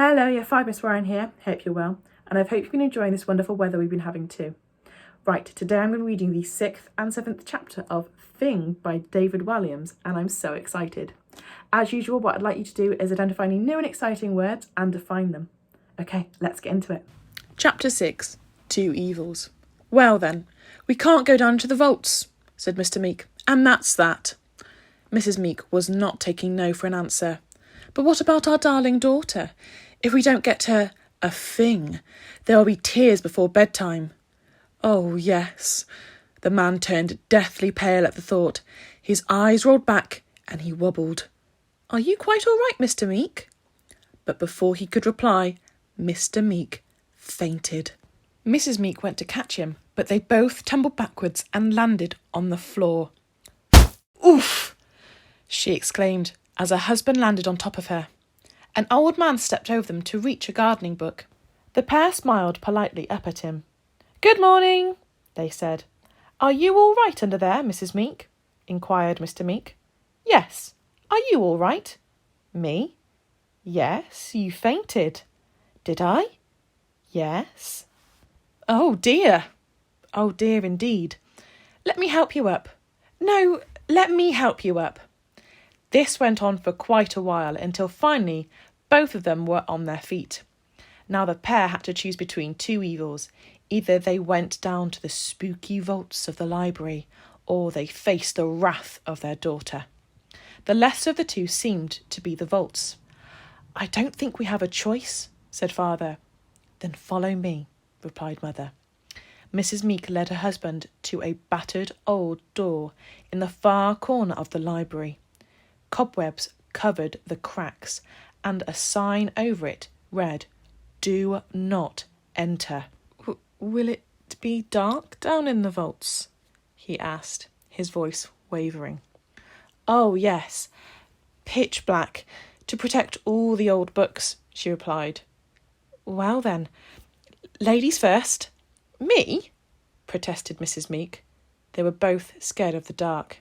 Hello, yeah, 5 Miss Ryan here. Hope you're well, and I hope you've been enjoying this wonderful weather we've been having too. Right, today I'm going to be reading the 6th and 7th chapter of Fing by David Walliams, and I'm so excited. As usual, what I'd like you to do is identify any new and exciting words and define them. Okay, let's get into it. Chapter 6. Two Evils. Well then, we can't go down to the vaults, said Mr. Meek, and that's that. Mrs. Meek was not taking no for an answer. But what about our darling daughter? If we don't get her a Fing, there will be tears before bedtime. Oh, yes. The man turned deathly pale at the thought. His eyes rolled back and he wobbled. Are you quite all right, Mr. Meek? But before he could reply, Mr. Meek fainted. Mrs. Meek went to catch him, but they both tumbled backwards and landed on the floor. Oof! She exclaimed as her husband landed on top of her. An old man stepped over them to reach a gardening book. The pair smiled politely up at him. Good morning, they said. Are you all right under there, Mrs. Meek? Inquired Mr. Meek. Yes. Are you all right? Me? Yes, you fainted. Did I? Yes. Oh dear. Oh dear indeed. Let me help you up. No, let me help you up. This went on for quite a while until finally both of them were on their feet. Now the pair had to choose between two evils. Either they went down to the spooky vaults of the library or they faced the wrath of their daughter. The lesser of the two seemed to be the vaults. I don't think we have a choice, said father. Then follow me, replied mother. Mrs. Meek led her husband to a battered old door in the far corner of the library. Cobwebs covered the cracks, and a sign over it read, Do not enter. Will it be dark down in the vaults? He asked, his voice wavering. Oh, yes, pitch black, to protect all the old books, she replied. Well then, ladies first. Me? Protested Mrs. Meek. They were both scared of the dark.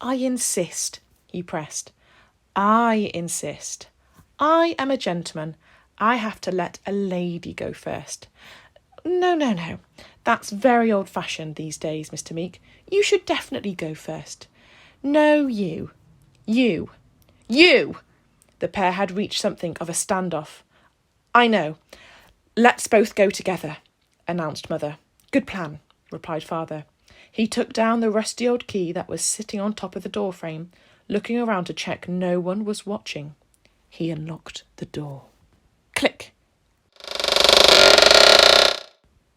I insist, he pressed. I insist. I am a gentleman. I have to let a lady go first. No. That's very old-fashioned these days, Mr. Meek. You should definitely go first. No, you. You. The pair had reached something of a standoff. I know. Let's both go together, announced mother. Good plan, replied father. He took down the rusty old key that was sitting on top of the door frame, looking around to check no one was watching. He unlocked the door. Click.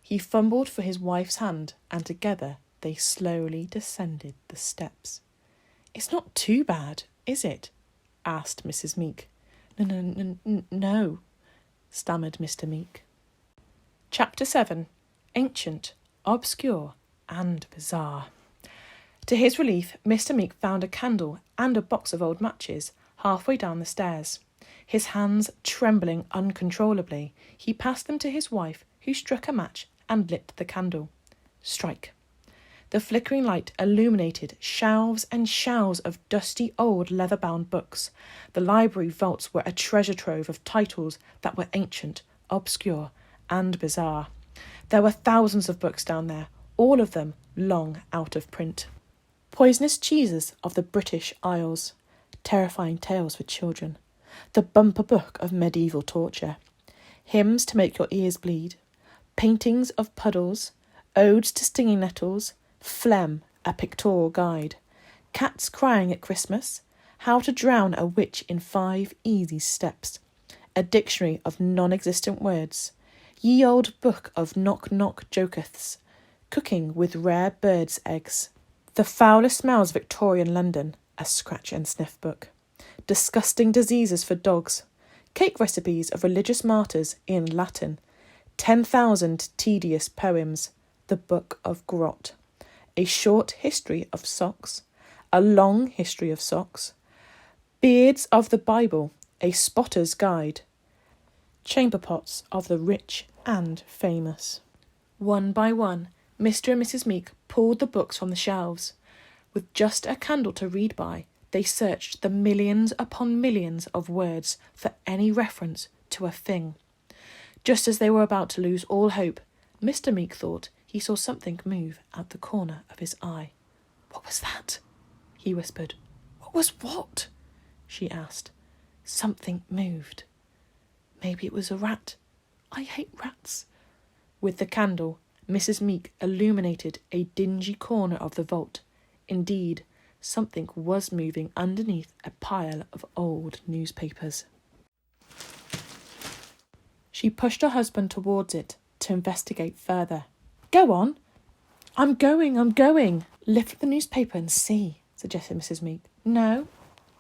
He fumbled for his wife's hand, and together they slowly descended the steps. It's not too bad, is it? Asked Mrs. Meek. No, stammered Mr. Meek. Chapter 7. Ancient, Obscure and Bizarre. To his relief, Mr. Meek found a candle and a box of old matches halfway down the stairs. His hands trembling uncontrollably, he passed them to his wife, who struck a match and lit the candle. Strike. The flickering light illuminated shelves and shelves of dusty old leather-bound books. The library vaults were a treasure trove of titles that were ancient, obscure and bizarre. There were thousands of books down there, all of them long out of print. Poisonous cheeses of the British Isles, terrifying tales for children, the bumper book of medieval torture, hymns to make your ears bleed, paintings of puddles, odes to stinging nettles, phlegm, a pictorial guide, cats crying at Christmas, how to drown a witch in 5 easy steps, a dictionary of non-existent words, ye old book of knock-knock jokeths, cooking with rare birds' eggs, the foulest smells of Victorian London, a scratch and sniff book, disgusting diseases for dogs, cake recipes of religious martyrs in Latin, 10,000 tedious poems, the Book of Grot, a short history of socks, a long history of socks, beards of the Bible, a spotter's guide, chamber pots of the rich and famous. One by one, Mr. and Mrs. Meek pulled the books from the shelves. With just a candle to read by, they searched the millions upon millions of words for any reference to a Fing. Just as they were about to lose all hope, Mr. Meek thought he saw something move at the corner of his eye. "What was that?" he whispered. "What was what?" she asked. "Something moved. Maybe it was a rat. I hate rats." With the candle, Mrs. Meek illuminated a dingy corner of the vault. Indeed, something was moving underneath a pile of old newspapers. She pushed her husband towards it to investigate further. "Go on." I'm going. Lift up the newspaper and see," suggested Mrs. Meek. "No,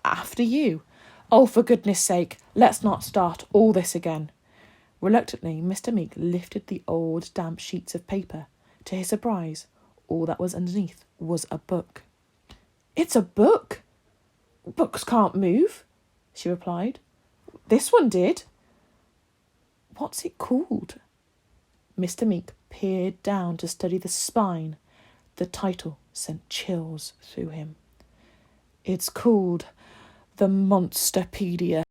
after you." "Oh, for goodness sake, let's not start all this again." Reluctantly, Mr. Meek lifted the old damp sheets of paper. To his surprise, all that was underneath was a book. "It's a book." "Books can't move," she replied. "This one did." "What's it called?" Mr. Meek peered down to study the spine. The title sent chills through him. "It's called The Monsterpedia."